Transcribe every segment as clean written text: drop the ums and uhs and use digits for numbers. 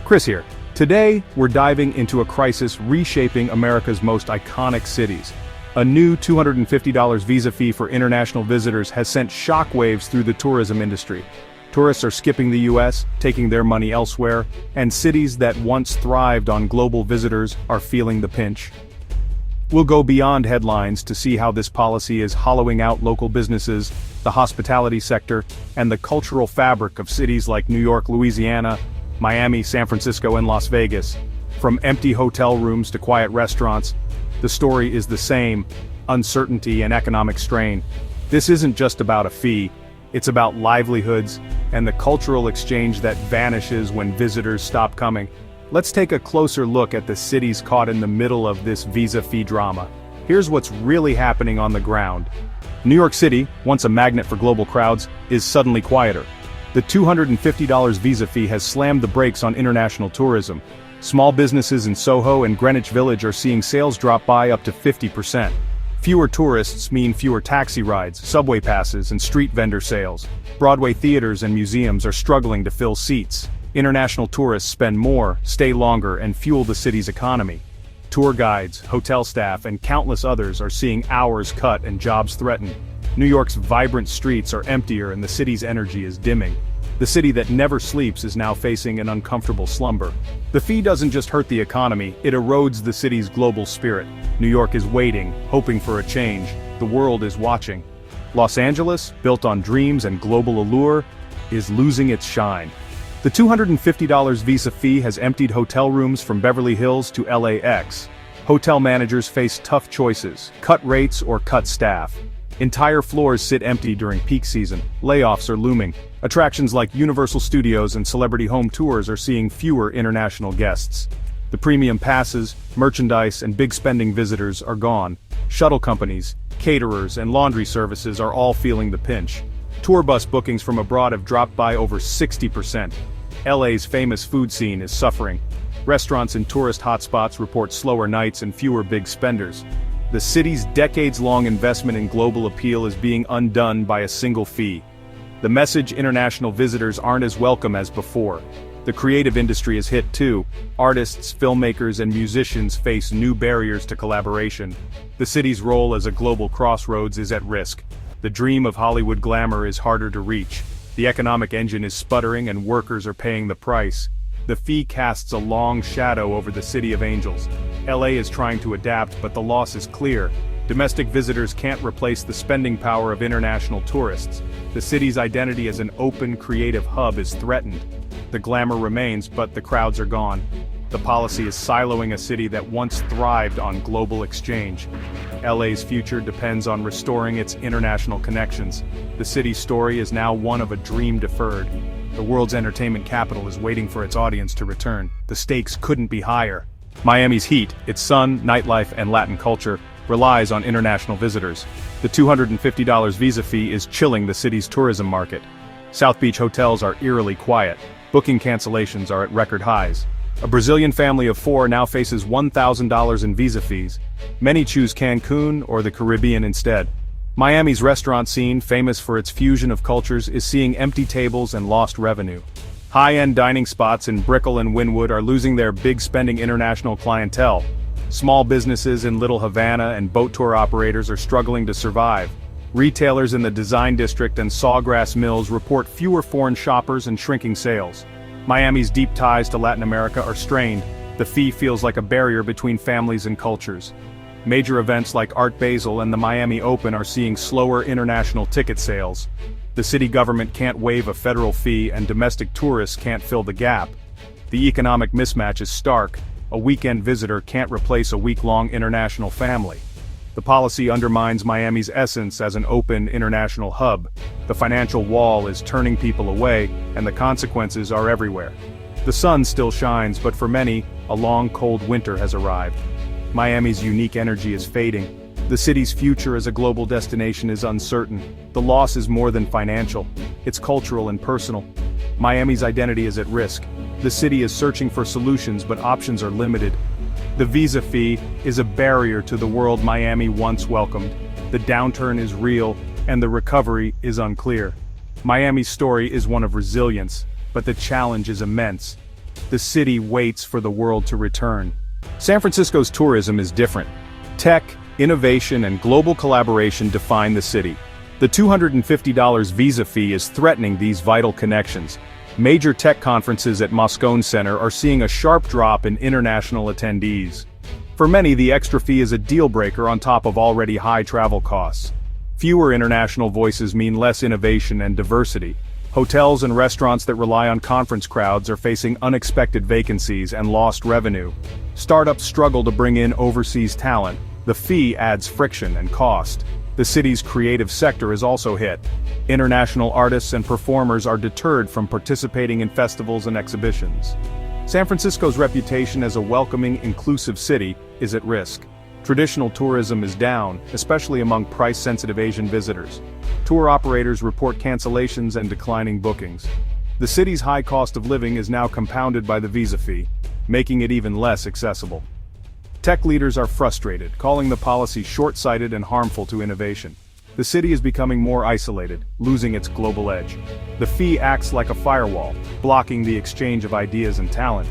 Chris here. Today, we're diving into a crisis reshaping America's most iconic cities. A new $250 visa fee for international visitors has sent shockwaves through the tourism industry. Tourists are skipping the US, taking their money elsewhere, and cities that once thrived on global visitors are feeling the pinch. We'll go beyond headlines to see how this policy is hollowing out local businesses, the hospitality sector, and the cultural fabric of cities like New York, Louisiana, Miami, San Francisco, and Las Vegas. From empty hotel rooms to quiet restaurants, the story is the same: uncertainty and economic strain. This isn't just about a fee, it's about livelihoods and the cultural exchange that vanishes when visitors stop coming. Let's take a closer look at the cities caught in the middle of this visa fee drama. Here's what's really happening on the ground. New York City, once a magnet for global crowds, is suddenly quieter. The $250 visa fee has slammed the brakes on international tourism. Small businesses in Soho and Greenwich Village are seeing sales drop by up to 50%. Fewer tourists mean fewer taxi rides, subway passes, and street vendor sales. Broadway theaters and museums are struggling to fill seats. International tourists spend more, stay longer, and fuel the city's economy. Tour guides, hotel staff, and countless others are seeing hours cut and jobs threatened. New York's vibrant streets are emptier and the city's energy is dimming. The city that never sleeps is now facing an uncomfortable slumber. The fee doesn't just hurt the economy, it erodes the city's global spirit. New York is waiting, hoping for a change. The world is watching. Los Angeles, built on dreams and global allure, is losing its shine. The $250 visa fee has emptied hotel rooms from Beverly Hills to LAX. Hotel managers face tough choices: cut rates or cut staff. Entire floors sit empty during peak season. Layoffs are looming. Attractions like Universal Studios and celebrity home tours are seeing fewer international guests. The premium passes, merchandise, and big spending visitors are gone. Shuttle companies, caterers, and laundry services are all feeling the pinch. Tour bus bookings from abroad have dropped by over 60%. LA's famous food scene is suffering. Restaurants in tourist hotspots report slower nights and fewer big spenders. The city's decades-long investment in global appeal is being undone by a single fee. The message: international visitors aren't as welcome as before. The creative industry is hit too. Artists, filmmakers, and musicians face new barriers to collaboration. The city's role as a global crossroads is at risk. The dream of Hollywood glamour is harder to reach. The economic engine is sputtering and workers are paying the price. The fee casts a long shadow over the City of Angels. LA is trying to adapt, but the loss is clear. Domestic visitors can't replace the spending power of international tourists. The city's identity as an open, creative hub is threatened. The glamour remains, but the crowds are gone. The policy is siloing a city that once thrived on global exchange. LA's future depends on restoring its international connections. The city's story is now one of a dream deferred. The world's entertainment capital is waiting for its audience to return. The stakes couldn't be higher. Miami's heat, its sun, nightlife, and Latin culture, relies on international visitors. The $250 visa fee is chilling the city's tourism market. South Beach hotels are eerily quiet. Booking cancellations are at record highs. A Brazilian family of 4 now faces $1,000 in visa fees. Many choose Cancun or the Caribbean instead. Miami's restaurant scene, famous for its fusion of cultures, is seeing empty tables and lost revenue. High-end dining spots in Brickell and Wynwood are losing their big-spending international clientele. Small businesses in Little Havana and boat tour operators are struggling to survive. Retailers in the Design District and Sawgrass Mills report fewer foreign shoppers and shrinking sales. Miami's deep ties to Latin America are strained. The fee feels like a barrier between families and cultures. Major events like Art Basel and the Miami Open are seeing slower international ticket sales. The city government can't waive a federal fee and domestic tourists can't fill the gap. The economic mismatch is stark. A weekend visitor can't replace a week-long international family. The policy undermines Miami's essence as an open international hub. The financial wall is turning people away, and the consequences are everywhere. The sun still shines, but for many, a long cold winter has arrived. Miami's unique energy is fading. The city's future as a global destination is uncertain. The loss is more than financial. It's cultural and personal. Miami's identity is at risk. The city is searching for solutions, but options are limited. The visa fee is a barrier to the world Miami once welcomed. The downturn is real, and the recovery is unclear. Miami's story is one of resilience, but the challenge is immense. The city waits for the world to return. San Francisco's tourism is different. Tech, innovation, and global collaboration define the city. The $250 visa fee is threatening these vital connections. Major tech conferences at Moscone Center are seeing a sharp drop in international attendees. For many, the extra fee is a deal-breaker on top of already high travel costs. Fewer international voices mean less innovation and diversity. Hotels and restaurants that rely on conference crowds are facing unexpected vacancies and lost revenue. Startups struggle to bring in overseas talent. The fee adds friction and cost. The city's creative sector is also hit. International artists and performers are deterred from participating in festivals and exhibitions. San Francisco's reputation as a welcoming, inclusive city is at risk. Traditional tourism is down, especially among price-sensitive Asian visitors. Tour operators report cancellations and declining bookings. The city's high cost of living is now compounded by the visa fee, making it even less accessible. Tech leaders are frustrated, calling the policy short-sighted and harmful to innovation. The city is becoming more isolated, losing its global edge. The fee acts like a firewall, blocking the exchange of ideas and talent.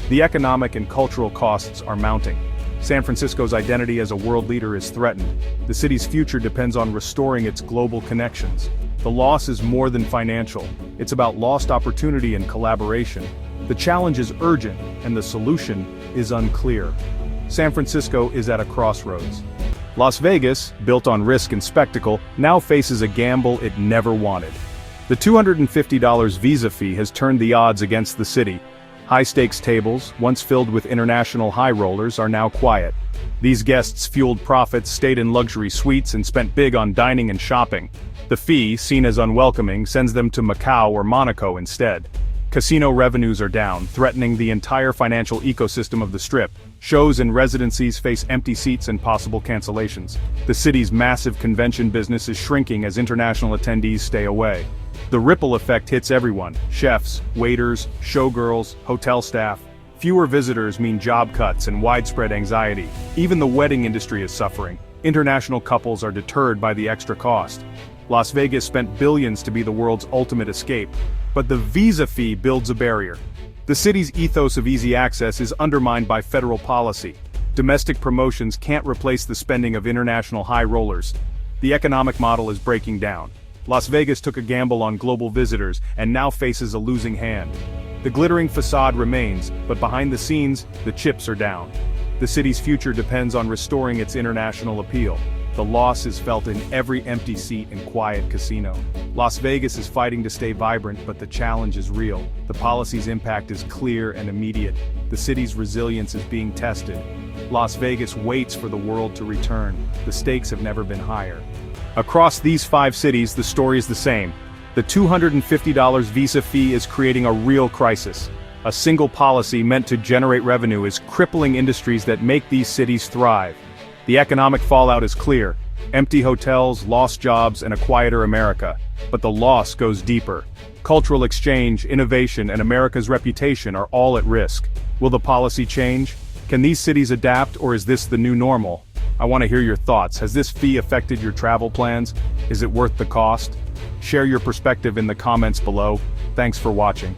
The economic and cultural costs are mounting. San Francisco's identity as a world leader is threatened. The city's future depends on restoring its global connections. The loss is more than financial. It's about lost opportunity and collaboration. The challenge is urgent, and the solution is unclear. San Francisco is at a crossroads. Las Vegas, built on risk and spectacle, now faces a gamble it never wanted. The $250 visa fee has turned the odds against the city. High-stakes tables, once filled with international high rollers, are now quiet. These guests fueled profits, stayed in luxury suites, and spent big on dining and shopping. The fee, seen as unwelcoming, sends them to Macau or Monaco instead. Casino revenues are down, threatening the entire financial ecosystem of the Strip. Shows and residencies face empty seats and possible cancellations. The city's massive convention business is shrinking as international attendees stay away. The ripple effect hits everyone: chefs, waiters, showgirls, hotel staff. Fewer visitors mean job cuts and widespread anxiety. Even the wedding industry is suffering. International couples are deterred by the extra cost. Las Vegas spent billions to be the world's ultimate escape, but the visa fee builds a barrier. The city's ethos of easy access is undermined by federal policy. Domestic promotions can't replace the spending of international high rollers. The economic model is breaking down. Las Vegas took a gamble on global visitors and now faces a losing hand. The glittering facade remains, but behind the scenes, the chips are down. The city's future depends on restoring its international appeal. The loss is felt in every empty seat and quiet casino. Las Vegas is fighting to stay vibrant, but the challenge is real. The policy's impact is clear and immediate. The city's resilience is being tested. Las Vegas waits for the world to return. The stakes have never been higher. Across these 5 cities, the story is the same. The $250 visa fee is creating a real crisis. A single policy meant to generate revenue is crippling industries that make these cities thrive. The economic fallout is clear: empty hotels, lost jobs, and a quieter America. But the loss goes deeper. Cultural exchange, innovation, and America's reputation are all at risk. Will the policy change? Can these cities adapt, or is this the new normal? I want to hear your thoughts. Has this fee affected your travel plans? Is it worth the cost? Share your perspective in the comments below. Thanks for watching.